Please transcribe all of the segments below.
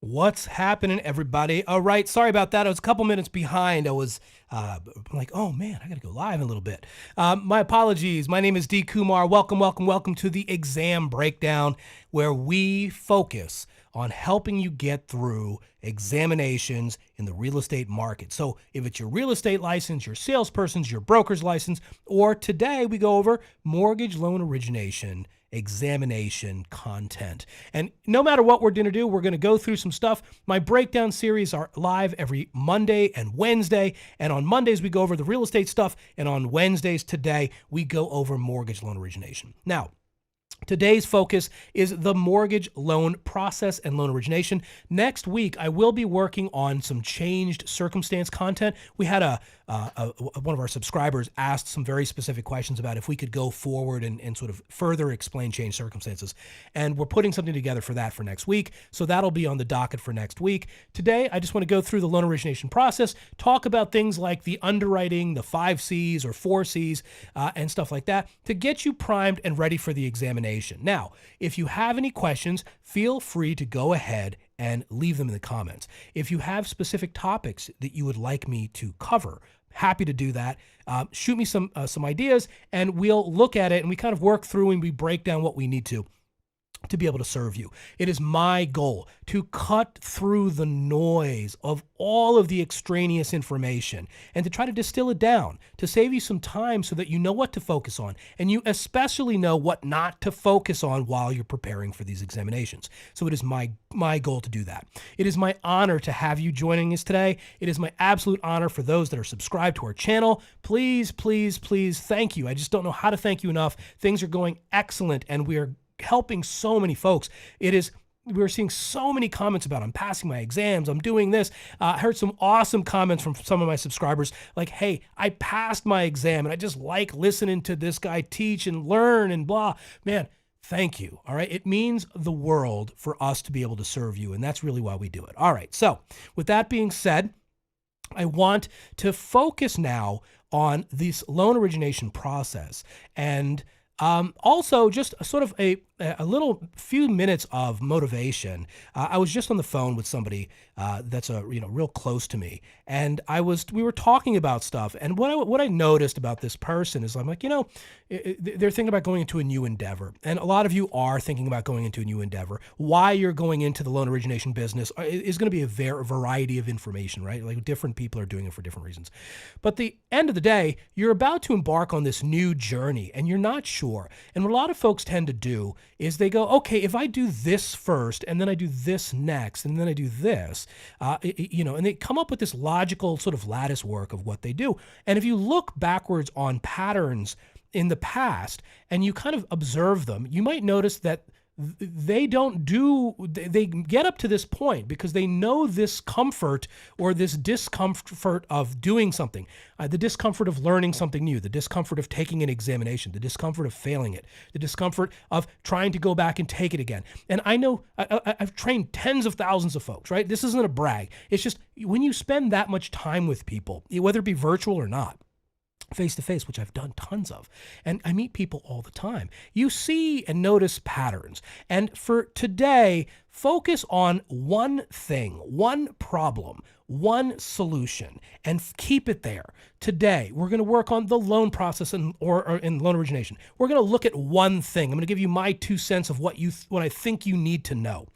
What's happening, everybody? All right, sorry about that. I was a couple minutes behind. I was like, oh man, I got to go live in a little bit. My apologies. My name is D. Kumar. Welcome to the Exam Breakdown, where we focus on helping you get through examinations in the real estate market. So if it's your real estate license, your salesperson's, your broker's license, or today we go over mortgage loan origination examination content. And no matter what we're going to do, we're going to go through some stuff. My breakdown series are live every Monday and Wednesday. And on Mondays, we go over the real estate stuff. And on Wednesdays today, we go over mortgage loan origination. Now, today's focus is the mortgage loan process and loan origination. Next week, I will be working on some changed circumstance content. We had one of our subscribers asked some very specific questions about if we could go forward and sort of further explain changed circumstances. And we're putting something together for that for next week. So that'll be on the docket for next week. Today, I just want to go through the loan origination process, talk about things like the underwriting, the 5 Cs or 4 Cs, and stuff like that to get you primed and ready for the examination. Now, if you have any questions, feel free to go ahead and leave them in the comments. If you have specific topics that you would like me to cover, happy to do that. Shoot me some ideas and we'll look at it and we kind of work through and we break down what we need to be able to serve you. It is my goal to cut through the noise of all of the extraneous information and to try to distill it down to save you some time so that you know what to focus on and you especially know what not to focus on while you're preparing for these examinations. So it is my goal to do that. It is my honor to have you joining us today. It is my absolute honor for those that are subscribed to our channel. Please, please, please, thank you. I just don't know how to thank you enough. Things are going excellent and we are helping so many folks. We're seeing so many comments about I'm passing my exams, I'm doing this. I heard some awesome comments from some of my subscribers like, hey, I passed my exam and I just like listening to this guy teach and learn and blah. Man, thank you. All right. It means the world for us to be able to serve you. And that's really why we do it. All right. So with that being said, I want to focus now on this loan origination process and also, just sort of a little few minutes of motivation. I was just on the phone with somebody that's real close to me, and we were talking about stuff. And what I noticed about this person is I'm like, they're thinking about going into a new endeavor, and a lot of you are thinking about going into a new endeavor. Why you're going into the loan origination business is going to be a variety of information, right? Like different people are doing it for different reasons. But the end of the day, you're about to embark on this new journey, and you're not sure. And what a lot of folks tend to do is they go, okay, if I do this first, and then I do this next, and then I do this, and they come up with this logical sort of lattice work of what they do. And if you look backwards on patterns in the past and you kind of observe them, you might notice that they get up to this point because they know this comfort or this discomfort of doing something, the discomfort of learning something new, the discomfort of taking an examination, the discomfort of failing it, the discomfort of trying to go back and take it again. And I know I've trained tens of thousands of folks, right? This isn't a brag. It's just when you spend that much time with people, whether it be virtual or not, face-to-face, which I've done tons of, and I meet people all the time, you see and notice patterns. And for today, focus on one thing, one problem, one solution, and keep it there. Today, we're going to work on the loan process or in loan origination. We're going to look at one thing. I'm going to give you my 2 cents of what I think you need to know,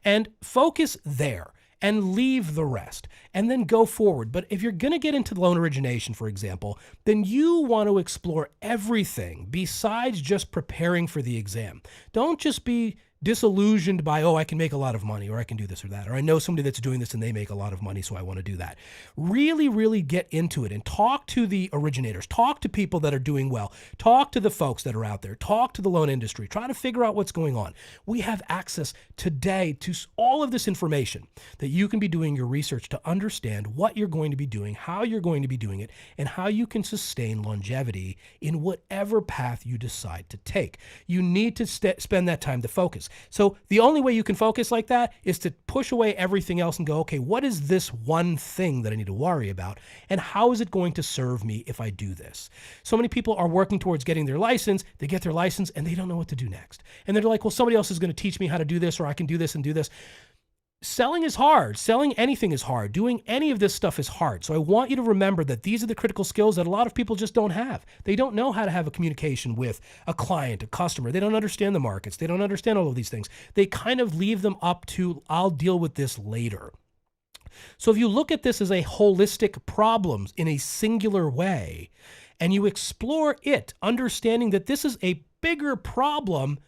and focus there. And leave the rest and then go forward. But if you're going to get into loan origination, for example, then you want to explore everything besides just preparing for the exam. Don't just be disillusioned by, oh, I can make a lot of money, or I can do this or that, or I know somebody that's doing this and they make a lot of money, so I want to do that. Really, really get into it and talk to the originators, talk to people that are doing well, talk to the folks that are out there, talk to the loan industry, try to figure out what's going on. We have access today to all of this information that you can be doing your research to understand what you're going to be doing, how you're going to be doing it, and how you can sustain longevity in whatever path you decide to take. You need to spend that time to focus. So the only way you can focus like that is to push away everything else and go, okay, what is this one thing that I need to worry about? And how is it going to serve me if I do this? So many people are working towards getting their license. They get their license and they don't know what to do next. And they're like, well, somebody else is going to teach me how to do this, or I can do this and do this. selling is hard. Selling anything is hard. Doing any of this stuff is hard. So I want you to remember that these are the critical skills that a lot of people just don't have. They don't know how to have a communication with a client, a customer. They don't understand the markets. They don't understand all of these things. They kind of leave them up to, I'll deal with this later. So if you look at this as a holistic problem in a singular way, and you explore it, understanding that this is a bigger problem,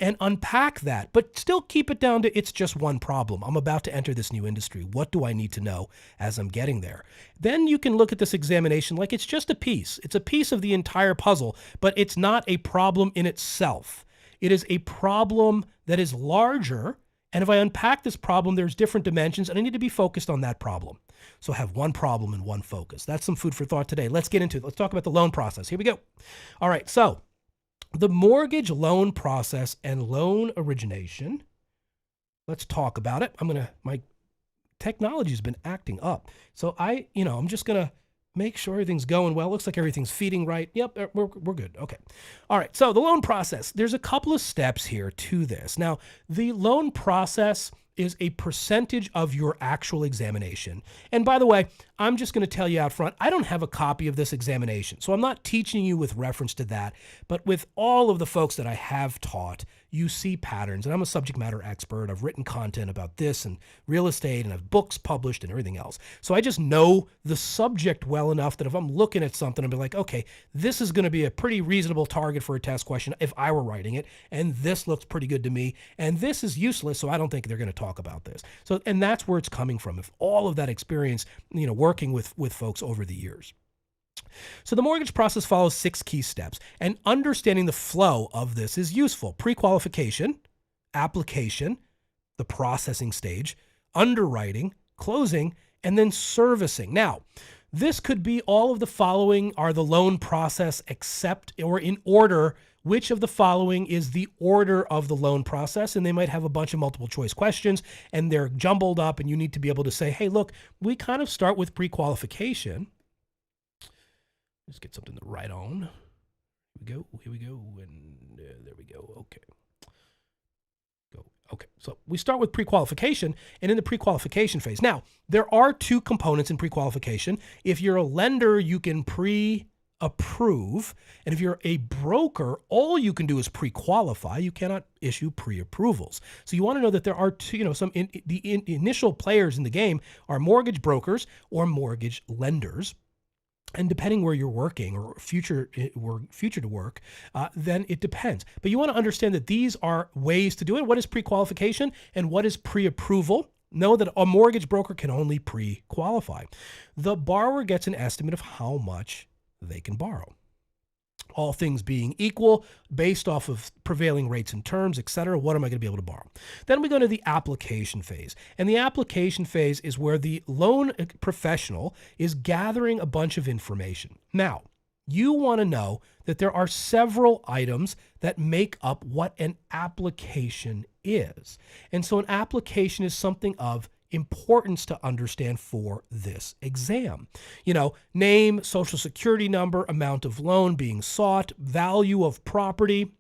and unpack that, but still keep it down to it's just one problem. I'm about to enter this new industry. What do I need to know as I'm getting there? Then you can look at this examination like it's just a piece. It's a piece of the entire puzzle, but it's not a problem in itself. It is a problem that is larger. And if I unpack this problem, there's different dimensions, and I need to be focused on that problem. So have one problem and one focus. That's some food for thought today. Let's get into it. Let's talk about the loan process. Here we go. All right. So the mortgage loan process and loan origination. Let's talk about it. My technology has been acting up. So I'm just going to make sure everything's going well. Looks like everything's feeding right. Yep, we're good. Okay. All right. So the loan process, there's a couple of steps here to this. Now, the loan process is a percentage of your actual examination. And by the way, I'm just going to tell you out front, I don't have a copy of this examination. So I'm not teaching you with reference to that, but with all of the folks that I have taught, you see patterns. And I'm a subject matter expert. I've written content about this and real estate, and I have books published and everything else. So I just know the subject well enough that if I'm looking at something, I'll be like, okay, this is going to be a pretty reasonable target for a test question if I were writing it. And this looks pretty good to me. And this is useless, so I don't think they're going to talk about this. So, and that's where it's coming from. If all of that experience, working with folks over the years. So the mortgage process follows 6 key steps, and understanding the flow of this is useful. Pre-qualification, application, the processing stage, underwriting, closing, and then servicing. Now, this could be all of the following are the loan process except or in order. Which of the following is the order of the loan process? And they might have a bunch of multiple choice questions and they're jumbled up, and you need to be able to say, hey, look, we kind of start with pre-qualification. Let's get something to write on. Here we go, and there we go. Okay. Okay, so we start with pre-qualification, and in the pre-qualification phase. Now, there are 2 components in pre-qualification. If you're a lender, you can pre-approve, and if you're a broker, all you can do is pre-qualify. You cannot issue pre-approvals. So you want to know that there are 2, the initial players in the game are mortgage brokers or mortgage lenders. And depending where you're working or future to work, then it depends. But you want to understand that these are ways to do it. What is pre-qualification and what is pre-approval? Know that a mortgage broker can only pre-qualify. The borrower gets an estimate of how much they can borrow. All things being equal, based off of prevailing rates and terms, et cetera, what am I going to be able to borrow? Then we go to the application phase. And the application phase is where the loan professional is gathering a bunch of information. Now, you want to know that there are several items that make up what an application is. And so an application is something of importance to understand for this exam. Name, social security number, amount of loan being sought, value of property,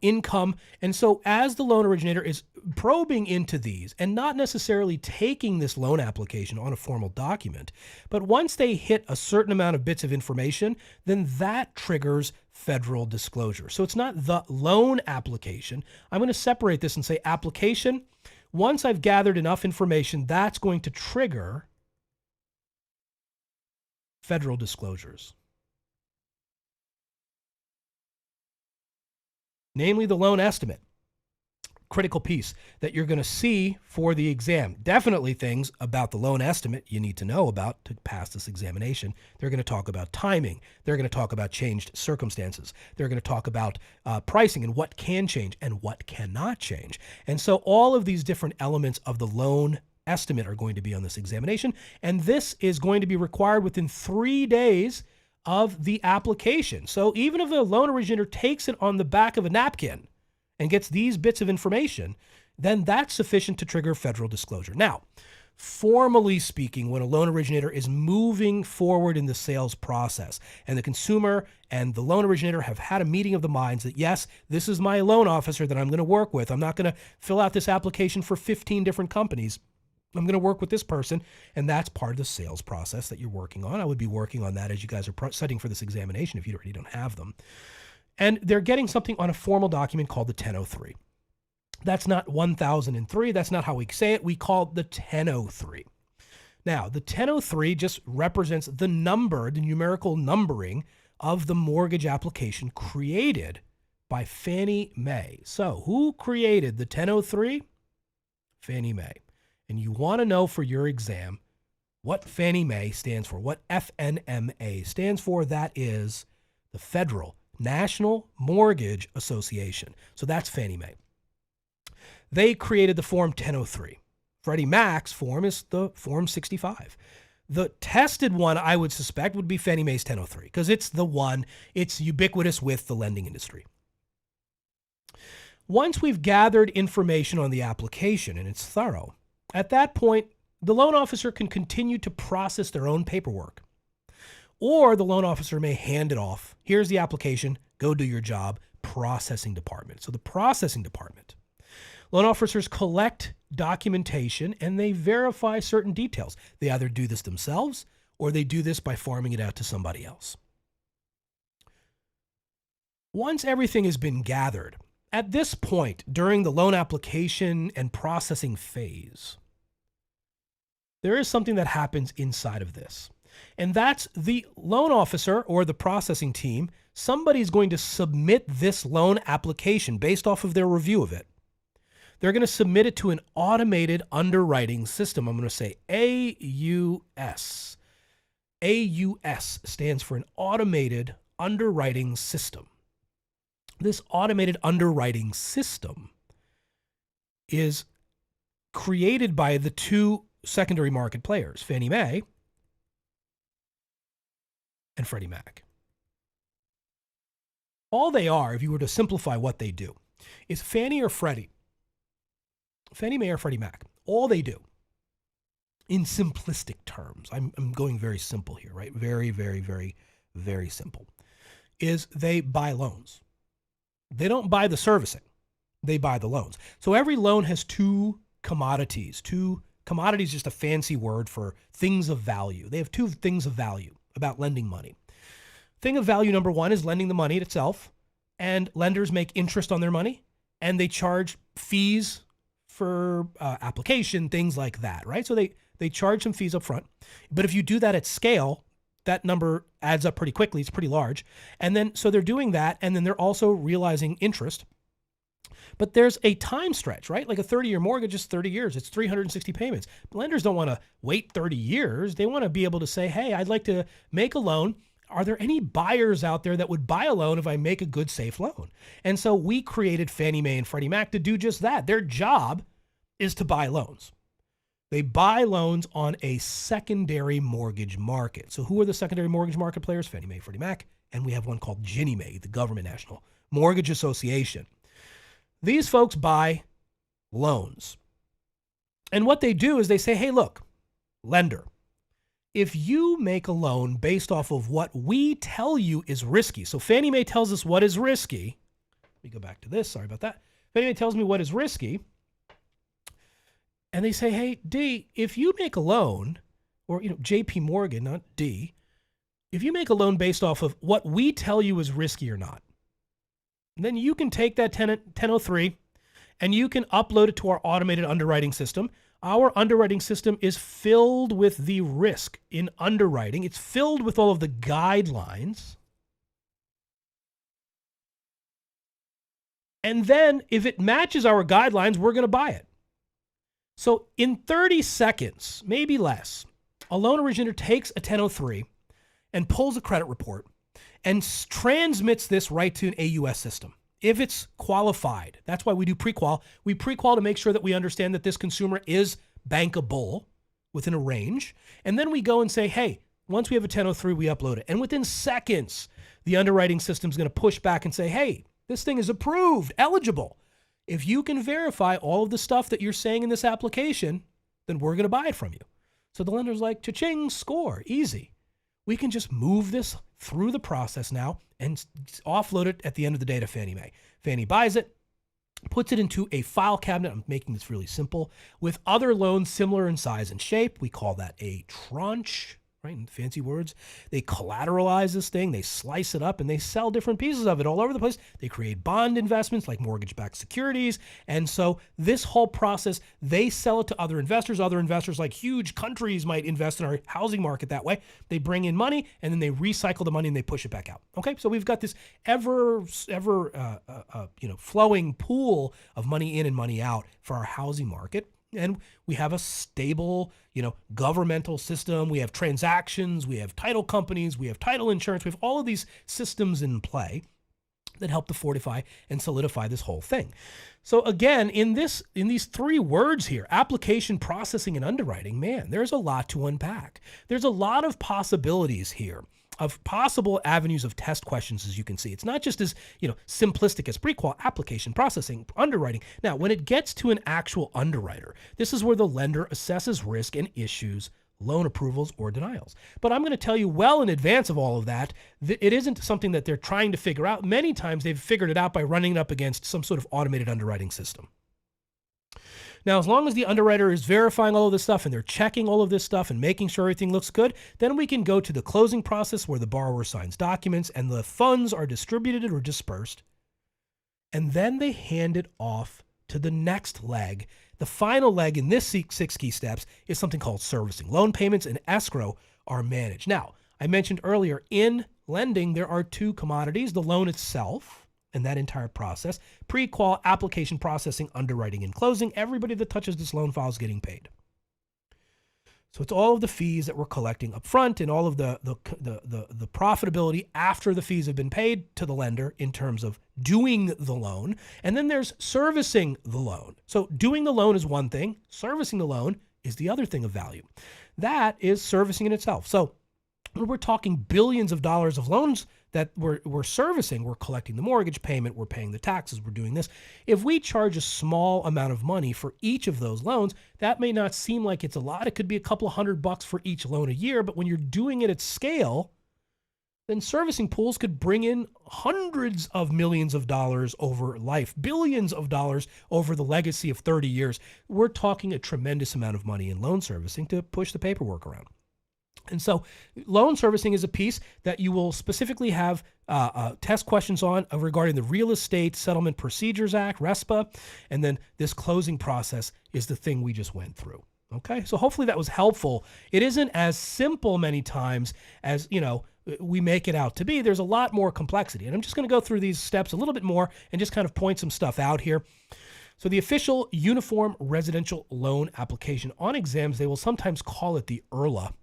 income. And so as the loan originator is probing into these and not necessarily taking this loan application on a formal document, but once they hit a certain amount of bits of information, then that triggers federal disclosure. So it's not the loan application. I'm going to separate this and say application. Once I've gathered enough information, that's going to trigger federal disclosures. Namely, the loan estimate. Critical piece that you're going to see for the exam. Definitely things about the loan estimate you need to know about to pass this examination. They're going to talk about timing. They're going to talk about changed circumstances. They're going to talk about pricing and what can change and what cannot change. And so all of these different elements of the loan estimate are going to be on this examination. And this is going to be required within 3 days of the application. So even if a loan originator takes it on the back of a napkin and gets these bits of information, then that's sufficient to trigger federal disclosure. Now, formally speaking, when a loan originator is moving forward in the sales process and the consumer and the loan originator have had a meeting of the minds that, yes, this is my loan officer that I'm going to work with. I'm not going to fill out this application for 15 different companies. I'm going to work with this person, and that's part of the sales process that you're working on. I would be working on that as you guys are studying for this examination if you already don't have them. And they're getting something on a formal document called the 1003. That's not 1003. That's not how we say it. We call it the 1003. Now, the 1003 just represents the number, the numerical numbering of the mortgage application created by Fannie Mae. So who created the 1003? Fannie Mae. And you want to know for your exam what Fannie Mae stands for, what FNMA stands for. That is the Federal National Mortgage Association. So that's Fannie Mae. They created the Form 1003. Freddie Mac's form is the Form 65. The tested one, I would suspect, would be Fannie Mae's 1003 because it's the one, it's ubiquitous with the lending industry. Once we've gathered information on the application and it's thorough, at that point, the loan officer can continue to process their own paperwork. Or the loan officer may hand it off. Here's the application. Go do your job. Processing department. So the processing department. Loan officers collect documentation and they verify certain details. They either do this themselves or they do this by farming it out to somebody else. Once everything has been gathered, at this point during the loan application and processing phase, there is something that happens inside of this. And that's the loan officer or the processing team. Somebody's going to submit this loan application based off of their review of it. They're going to submit it to an automated underwriting system. I'm going to say AUS. AUS stands for an automated underwriting system. This automated underwriting system is created by the two secondary market players, Fannie Mae and Freddie Mac. All they are, if you were to simplify what they do, is Fannie or Freddie. Fannie Mae or Freddie Mac. All they do, in simplistic terms, I'm going very simple here, right? Very, very, very, very simple, is they buy loans. They don't buy the servicing. They buy the loans. So every loan has two commodities. Commodity is just a fancy word for things of value. They have two things of value about lending money. Thing of value number one is lending the money itself, and lenders make interest on their money, and they charge fees for application, things like that, right? So they charge some fees up front. But if you do that at scale, that number adds up pretty quickly. It's pretty large. And then, so they're doing that, and then they're also realizing interest. But there's a time stretch, right? Like a 30-year mortgage is 30 years. It's 360 payments. But lenders don't want to wait 30 years. They want to be able to say, hey, I'd like to make a loan. Are there any buyers out there that would buy a loan if I make a good, safe loan? And so we created Fannie Mae and Freddie Mac to do just that. Their job is to buy loans. They buy loans on a secondary mortgage market. So who are the secondary mortgage market players? Fannie Mae, Freddie Mac. And we have one called Ginnie Mae, the Government National Mortgage Association. These folks buy loans. And what they do is they say, hey, look, lender, if you make a loan based off of what we tell you is risky. So Fannie Mae tells us what is risky. Let me go back to this. Sorry about that. Fannie Mae tells me what is risky. And they say, hey, D, if you make a loan, or JP Morgan, not D, if you make a loan based off of what we tell you is risky or not, then you can take that 1003 and you can upload it to our automated underwriting system. Our underwriting system is filled with the risk in underwriting. It's filled with all of the guidelines. And then if it matches our guidelines, we're going to buy it. So in 30 seconds, maybe less, a loan originator takes a 1003 and pulls a credit report and transmits this right to an AUS system. If it's qualified, that's why we do pre-qual. We pre-qual to make sure that we understand that this consumer is bankable within a range. And then we go and say, hey, once we have a 1003, we upload it. And within seconds, the underwriting system is going to push back and say, hey, this thing is approved, eligible. If you can verify all of the stuff that you're saying in this application, then we're going to buy it from you. So the lender's like, cha-ching, score, easy. We can just move this through the process now and offload it at the end of the day to Fannie Mae. Fannie buys it, puts it into a file cabinet. I'm making this really simple with other loans similar in size and shape. We call that a tranche, right? In fancy words. They collateralize this thing, they slice it up, and they sell different pieces of it all over the place. They create bond investments like mortgage-backed securities. And so this whole process, they sell it to other investors. Other investors, like huge countries, might invest in our housing market that way. They bring in money, and then they recycle the money and they push it back out. Okay, so we've got this ever flowing pool of money in and money out for our housing market. And we have a stable, governmental system. We have transactions. We have title companies. We have title insurance. We have all of these systems in play that help to fortify and solidify this whole thing. So again, in these three words here, application, processing, and underwriting, man, there's a lot to unpack. There's a lot of possibilities here of possible avenues of test questions, as you can see. It's not just as, simplistic as pre-qual, application, processing, underwriting. Now, when it gets to an actual underwriter, this is where the lender assesses risk and issues loan approvals or denials. But I'm going to tell you well in advance of all of that, it isn't something that they're trying to figure out. Many times they've figured it out by running it up against some sort of automated underwriting system. Now, as long as the underwriter is verifying all of this stuff and they're checking all of this stuff and making sure everything looks good, then we can go to the closing process where the borrower signs documents and the funds are distributed or dispersed. And then they hand it off to the next leg. The final leg in this 6 key steps is something called servicing. Loan payments and escrow are managed. Now, I mentioned earlier, in lending, there are two commodities, the loan itself and that entire process, pre-qual, application, processing, underwriting, and closing. Everybody that touches this loan file is getting paid. So it's all of the fees that we're collecting up front and all of the profitability after the fees have been paid to the lender in terms of doing the loan. And then there's servicing the loan. So doing the loan is one thing, servicing the loan is the other thing of value. That is servicing in itself. So when we're talking billions of dollars of loans that we're servicing, we're collecting the mortgage payment, we're paying the taxes, we're doing this. If we charge a small amount of money for each of those loans, that may not seem like it's a lot. It could be a couple of $100 for each loan a year, but when you're doing it at scale, then servicing pools could bring in hundreds of millions of dollars over life, billions of dollars over the legacy of 30 years. We're talking a tremendous amount of money in loan servicing to push the paperwork around. And so loan servicing is a piece that you will specifically have test questions on regarding the Real Estate Settlement Procedures Act, RESPA, and then this closing process is the thing we just went through. Okay, so hopefully that was helpful. It isn't as simple many times as, we make it out to be. There's a lot more complexity. And I'm just going to go through these steps a little bit more and just kind of point some stuff out here. So the official Uniform Residential Loan Application, on exams, they will sometimes call it the URLA.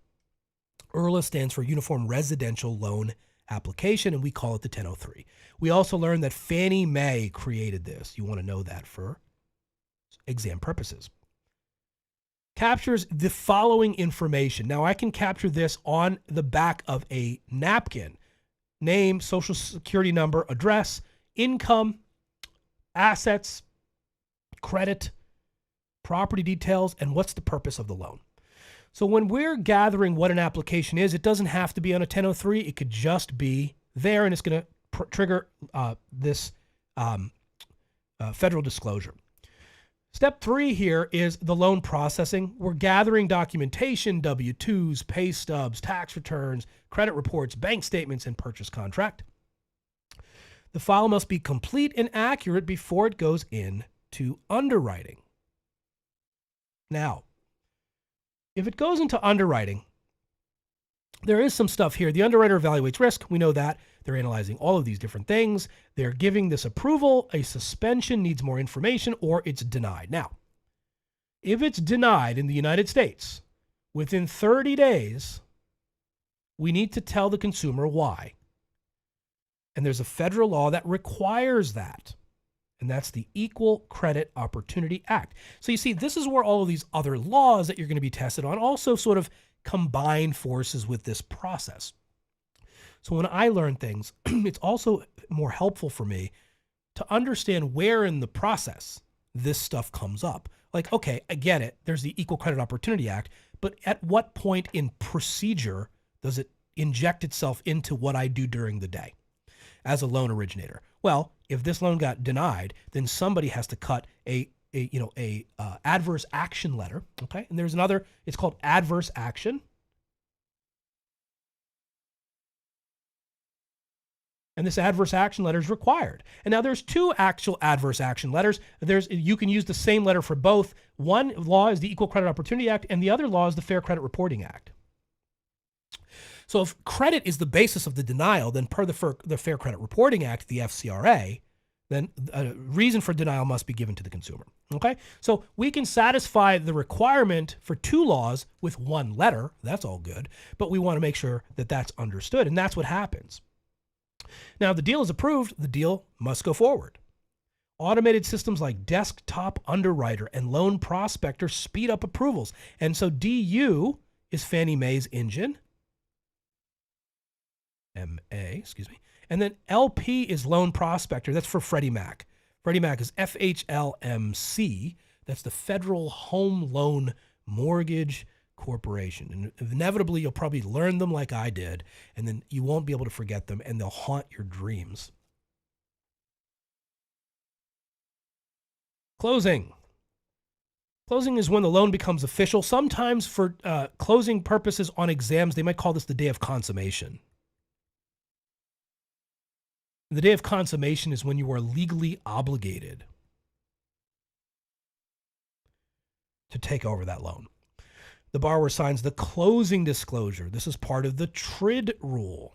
URLA stands for Uniform Residential Loan Application, and we call it the 1003. We also learned that Fannie Mae created this. You want to know that for exam purposes. Captures the following information. Now, I can capture this on the back of a napkin. Name, social security number, address, income, assets, credit, property details, and what's the purpose of the loan. So when we're gathering what an application is, it doesn't have to be on a 1003. It could just be there, and it's going to trigger this federal disclosure. Step 3 here is the loan processing. We're gathering documentation, W-2s, pay stubs, tax returns, credit reports, bank statements, and purchase contract. The file must be complete and accurate before it goes into underwriting. Now, if it goes into underwriting, there is some stuff here. The underwriter evaluates risk. We know that. They're analyzing all of these different things. They're giving this approval. A suspension needs more information, or it's denied. Now, if it's denied in the United States, within 30 days, we need to tell the consumer why. And there's a federal law that requires that. And that's the Equal Credit Opportunity Act. So you see, this is where all of these other laws that you're going to be tested on also sort of combine forces with this process. So when I learn things, it's also more helpful for me to understand where in the process this stuff comes up. like, okay, I get it. There's the Equal Credit Opportunity Act, but at what point in procedure does it inject itself into what I do during the day as a loan originator? Well, if this loan got denied, then somebody has to cut a adverse action letter. Okay. And there's another, it's called adverse action. And this adverse action letter is required. And now there's two actual adverse action letters. You can use the same letter for both. One law is the Equal Credit Opportunity Act, and the other law is the Fair Credit Reporting Act. So if credit is the basis of the denial, then per the Fair Credit Reporting Act, the FCRA, then a reason for denial must be given to the consumer. Okay? So we can satisfy the requirement for two laws with one letter. That's all good. But we want to make sure that that's understood, and that's what happens. Now, if the deal is approved, the deal must go forward. Automated systems like Desktop Underwriter and Loan Prospector speed up approvals. And so DU is Fannie Mae's engine. And then LP is Loan Prospector. That's for Freddie Mac. Freddie Mac is FHLMC. That's the Federal Home Loan Mortgage Corporation. And inevitably, you'll probably learn them like I did, and then you won't be able to forget them, and they'll haunt your dreams. Closing. Closing is when the loan becomes official. Sometimes for closing purposes on exams, they might call this the day of consummation. The day of consummation is when you are legally obligated to take over that loan. The borrower signs the closing disclosure. This is part of the TRID rule.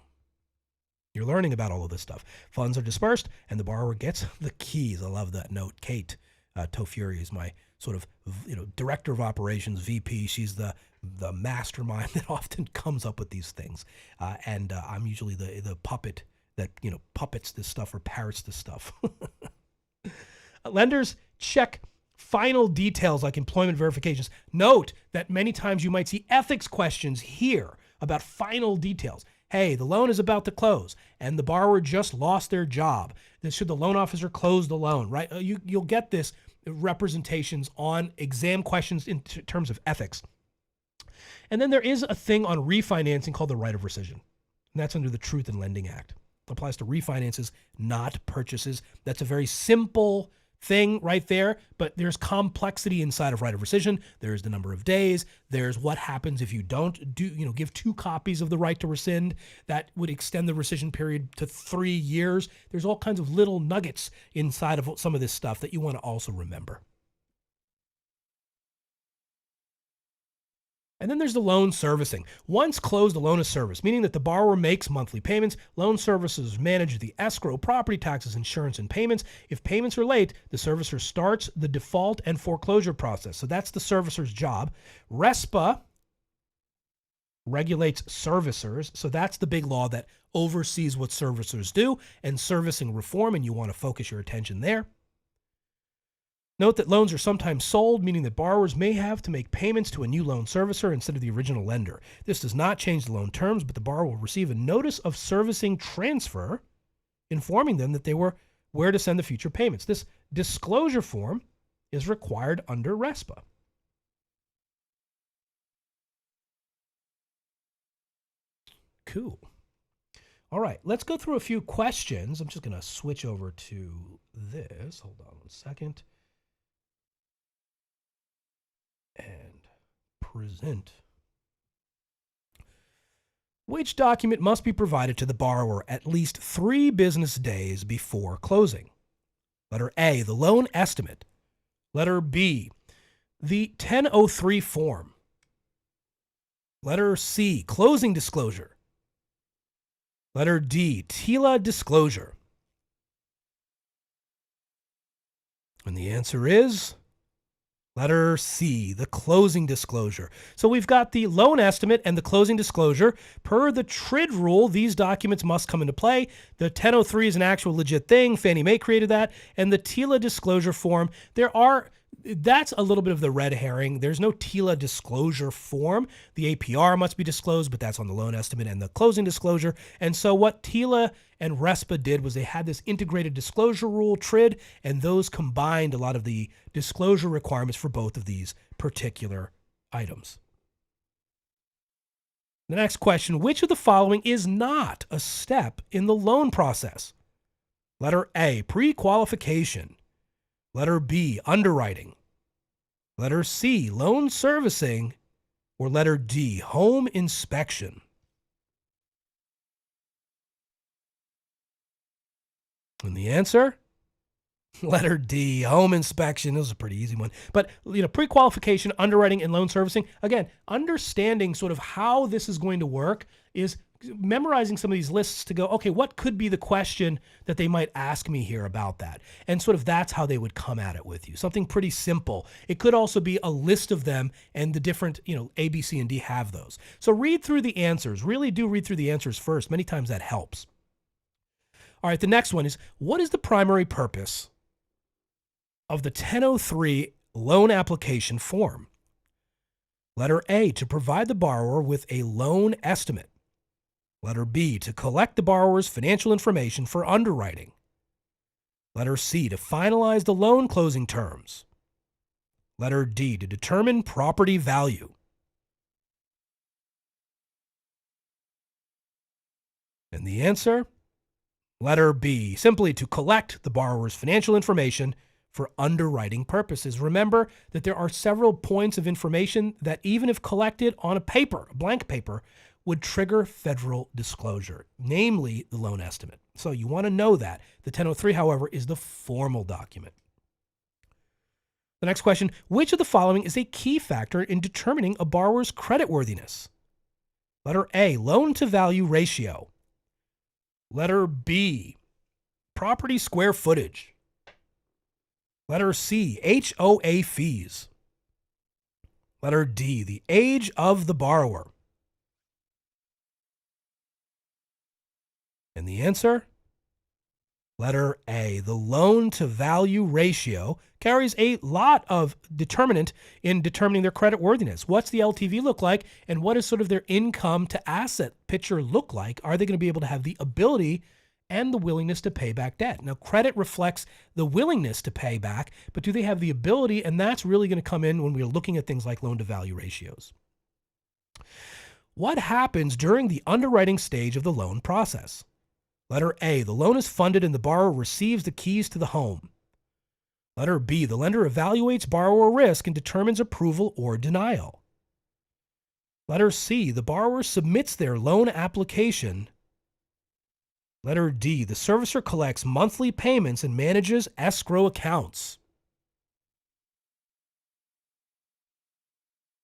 You're learning about all of this stuff. Funds are dispersed, and the borrower gets the keys. I love that note. Kate Tofuri is my sort of director of operations, VP. She's the mastermind that often comes up with these things, and I'm usually the puppet that puppets this stuff or parrots this stuff. Lenders check final details like employment verifications. Note that many times you might see ethics questions here about final details. Hey, the loan is about to close and the borrower just lost their job. Then should the loan officer close the loan, right? You'll get this representations on exam questions in terms of ethics. And then there is a thing on refinancing called the right of rescission. And that's under the Truth in Lending Act. It applies to refinances, not purchases. That's a very simple thing right there, but there's complexity inside of right of rescission. There's the number of days. There's what happens if you don't give 2 copies of the right to rescind. That would extend the rescission period to 3 years. There's all kinds of little nuggets inside of some of this stuff that you want to also remember. And then there's the loan servicing. Once closed, the loan is serviced, meaning that the borrower makes monthly payments. Loan servicers manage the escrow, property taxes, insurance, and payments. If payments are late, the servicer starts the default and foreclosure process. So that's the servicer's job. RESPA regulates servicers. So that's the big law that oversees what servicers do, and servicing reform, and you want to focus your attention there. Note that loans are sometimes sold, meaning that borrowers may have to make payments to a new loan servicer instead of the original lender. This does not change the loan terms, but the borrower will receive a notice of servicing transfer informing them that they were where to send the future payments. This disclosure form is required under RESPA. Cool. All right, let's go through a few questions. I'm just going to switch over to this. Hold on one second. And present. Which document must be provided to the borrower at least 3 business days before closing? Letter A, the loan estimate. Letter B, the 1003 form. Letter C, closing disclosure. Letter D, TILA disclosure. And the answer is letter C, the closing disclosure. So we've got the loan estimate and the closing disclosure. Per the TRID rule, these documents must come into play. The 1003 is an actual legit thing. Fannie Mae created that. And the TILA disclosure form, there are That's a little bit of the red herring. There's no TILA disclosure form. The APR must be disclosed, but that's on the loan estimate and the closing disclosure. And so what TILA and RESPA did was they had this integrated disclosure rule, TRID, and those combined a lot of the disclosure requirements for both of these particular items. The next question, which of the following is not a step in the loan process? Letter A, pre-qualification. Letter B, underwriting. Letter C, loan servicing. Or letter D, home inspection. And the answer? Letter D, home inspection. This is a pretty easy one. But, pre-qualification, underwriting, and loan servicing, again, understanding sort of how this is going to work is memorizing some of these lists to go, okay, what could be the question that they might ask me here about that? And sort of that's how they would come at it with you. Something pretty simple. It could also be a list of them, and the different, A, B, C, and D have those. So read through the answers. Really do read through the answers first. Many times that helps. All right, the next one is, what is the primary purpose of the 1003 loan application form? Letter A, to provide the borrower with a loan estimate. Letter B, to collect the borrower's financial information for underwriting. Letter C, to finalize the loan closing terms. Letter D, to determine property value. And the answer? Letter B, simply to collect the borrower's financial information for underwriting purposes. Remember that there are several points of information that, even if collected on a paper, a blank paper, would trigger federal disclosure, namely the loan estimate. So you want to know that. The 1003, however, is the formal document. The next question, which of the following is a key factor in determining a borrower's creditworthiness? Letter A, loan to value ratio. Letter B, property square footage. Letter C, HOA fees. Letter D, the age of the borrower. And the answer? Letter A, the loan to value ratio carries a lot of determinant in determining their creditworthiness. What's the LTV look like, and what does sort of their income to asset picture look like? Are they going to be able to have the ability and the willingness to pay back debt? Now, credit reflects the willingness to pay back, but do they have the ability? And that's really going to come in when we're looking at things like loan to value ratios. What happens during the underwriting stage of the loan process? Letter A, the loan is funded and the borrower receives the keys to the home. Letter B, the lender evaluates borrower risk and determines approval or denial. Letter C, the borrower submits their loan application. Letter D, the servicer collects monthly payments and manages escrow accounts.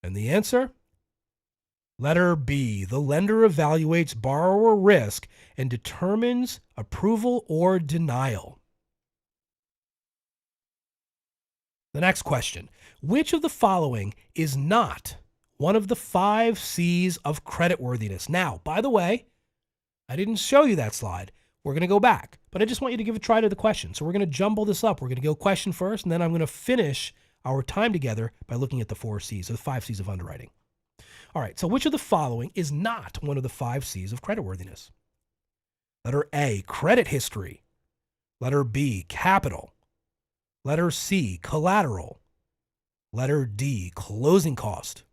And the answer? Letter B, the lender evaluates borrower risk and determines approval or denial. The next question, which of the following is not one of the 5 Cs of creditworthiness? Now, by the way, I didn't show you that slide. We're going to go back, but I just want you to give a try to the question. So we're going to jumble this up. We're going to go question first, and then I'm going to finish our time together by looking at the 4 Cs, or the 5 Cs of underwriting. All right, so which of the following is not one of the 5 Cs of creditworthiness? Letter A, credit history. Letter B, capital. Letter C, collateral. Letter D, closing cost.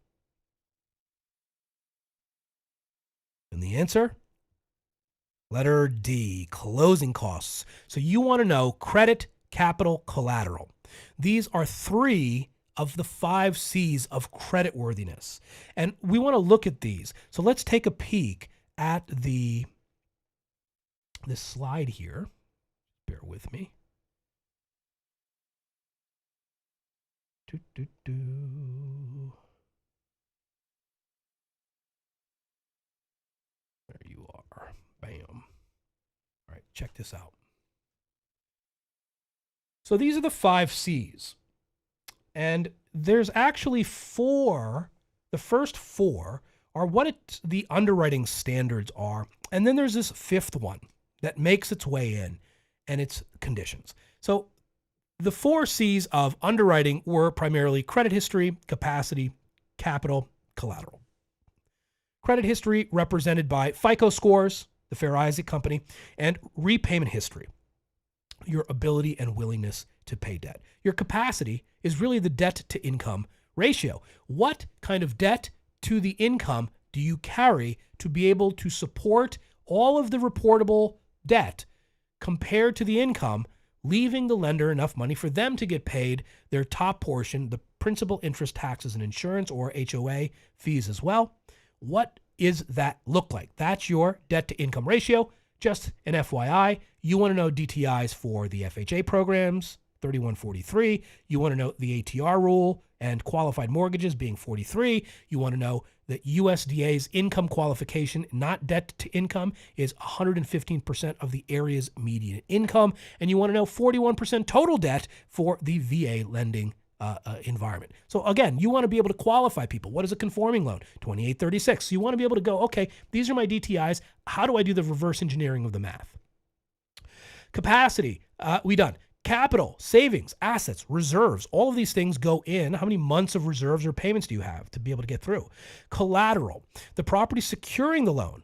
And the answer? Letter D, closing costs. So you want to know credit, capital, collateral. These are 3 of the 5 C's of creditworthiness. And we want to look at these. So let's take a peek at this slide here. Bear with me. There you are. Bam. All right, check this out. So these are the 5 C's. And there's actually 4. The first 4 are what the underwriting standards are. And then there's this 5th one that makes its way in, and it's conditions. So The 4 C's of underwriting were primarily credit history, capacity, capital, collateral. Credit history represented by FICO scores, the Fair Isaac Company, and repayment history, your ability and willingness to pay debt. Your capacity is really the debt to income ratio. What kind of debt to the income do you carry to be able to support all of the reportable debt compared to the income, leaving the lender enough money for them to get paid their top portion, the principal, interest, taxes, and insurance, or HOA fees as well? What is that look like? That's your debt to income ratio. Just an FYI, you want to know DTIs for the FHA programs, 3143. You want to know the ATR rule and qualified mortgages being 43. You want to know that USDA's income qualification, not debt to income, is 115% of the area's median income. And you want to know 41% total debt for the VA lending environment. So again, you want to be able to qualify people. What is a conforming loan? 2836. So you want to be able to go, okay, these are my DTIs. How do I do the reverse engineering of the math? Capacity, we done. Capital, savings, assets, reserves, all of these things go in. How many months of reserves or payments do you have to be able to get through? Collateral, the property securing the loan.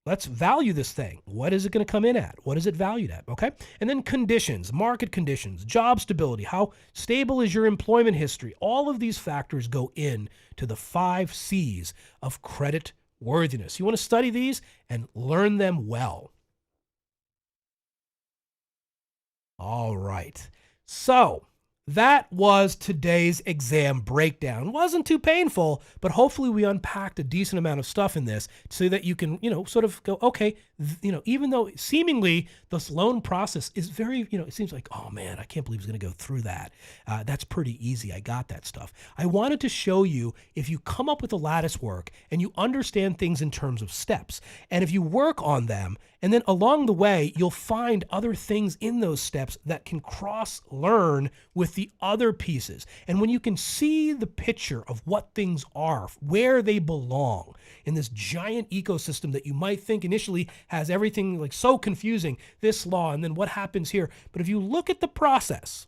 Let's value this thing. What is it going to come in at? What is it valued at? Okay. And then conditions, market conditions, job stability. How stable is your employment history? All of these factors go in to the 5 C's of credit worthiness. You want to study these and learn them well. All right. So that was today's exam breakdown. Wasn't too painful, but hopefully we unpacked a decent amount of stuff in this so that you can, sort of go, okay, even though seemingly this loan process is very, it seems like, oh man, I can't believe he's going to go through that. That's pretty easy. I got that stuff. I wanted to show you if you come up with a lattice work and you understand things in terms of steps, and if you work on them, and then along the way, you'll find other things in those steps that can cross-learn with the other pieces. And when you can see the picture of what things are, where they belong in this giant ecosystem that you might think initially has everything like so confusing, this law, and then what happens here. But if you look at the process,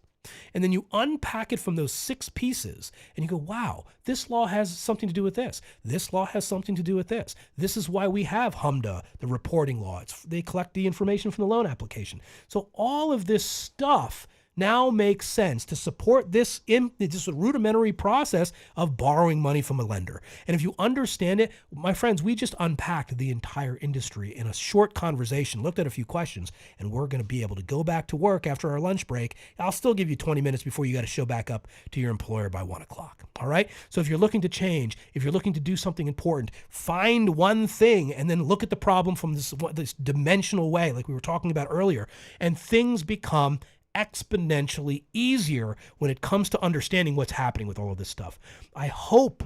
and then you unpack it from those 6 pieces and you go, wow, this law has something to do with this. This law has something to do with this. This is why we have HMDA, the reporting law. They collect the information from the loan application. So all of this stuff now makes sense to support this rudimentary process of borrowing money from a lender. And if you understand it, my friends, we just unpacked the entire industry in a short conversation, looked at a few questions, and we're going to be able to go back to work after our lunch break. I'll still give you 20 minutes before you got to show back up to your employer by 1 o'clock. All right. So if you're looking to change, if you're looking to do something important, find one thing and then look at the problem from this dimensional way, like we were talking about earlier, and things become exponentially easier when it comes to understanding what's happening with all of this stuff. I hope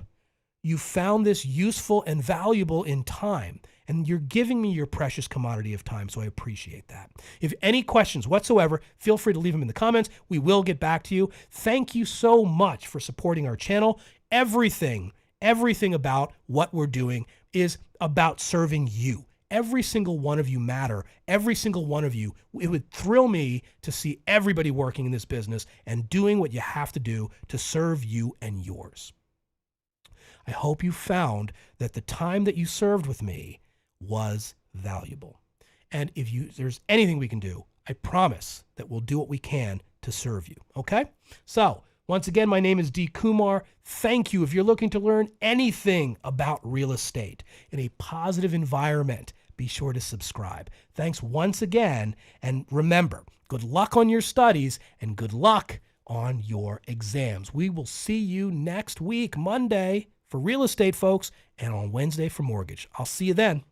you found this useful and valuable in time, and you're giving me your precious commodity of time, so I appreciate that. If any questions whatsoever, feel free to leave them in the comments. We will get back to you. Thank you so much for supporting our channel. Everything about what we're doing is about serving you. Every single one of you matter. Every single one of you. It would thrill me to see everybody working in this business and doing what you have to do to serve you and yours. I hope you found that the time that you served with me was valuable. And if there's anything we can do, I promise that we'll do what we can to serve you. Okay? So, once again, my name is D. Kumar. Thank you. If you're looking to learn anything about real estate in a positive environment, be sure to subscribe. Thanks once again. And remember, good luck on your studies and good luck on your exams. We will see you next week, Monday for real estate, folks, and on Wednesday for mortgage. I'll see you then.